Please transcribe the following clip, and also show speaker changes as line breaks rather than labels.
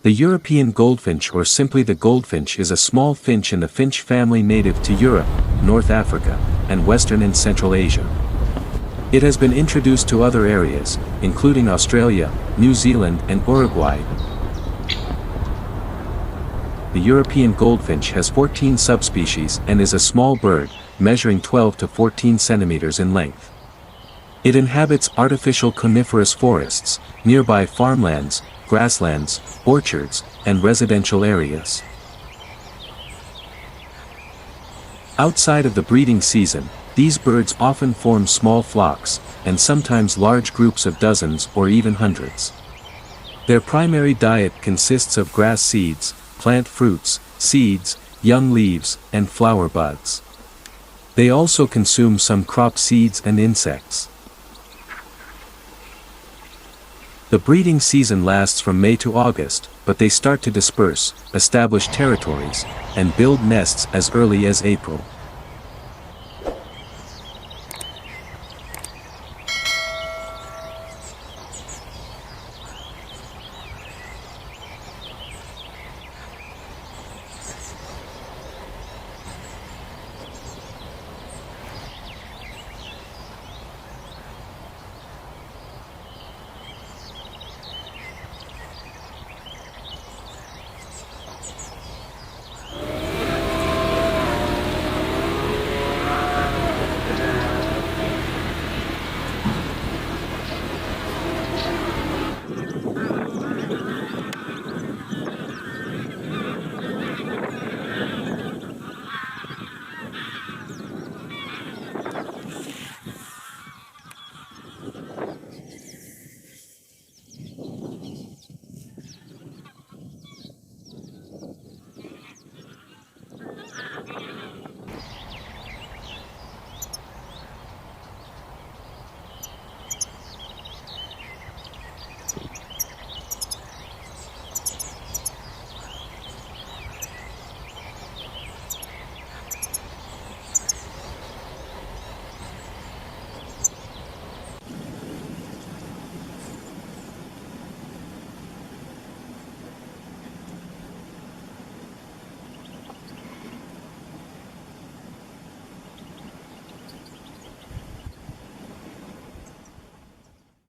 The European goldfinch, or simply the goldfinch, is a small finch in the finch family native to Europe, North Africa, and Western and Central Asia. It has been introduced to other areas, including Australia, New Zealand, and Uruguay. The European goldfinch has 14 subspecies and is a small bird, measuring 12 to 14 centimeters in length. It inhabits artificial coniferous forests, nearby farmlands, grasslands, orchards, and residential areas. Outside of the breeding season, these birds often form small flocks, and sometimes large groups of dozens or even hundreds. Their primary diet consists of grass seeds, plant fruits, seeds, young leaves, and flower buds. They also consume some crop seeds and insects. The breeding season lasts from May to August, but they start to disperse, establish territories, and build nests as early as April.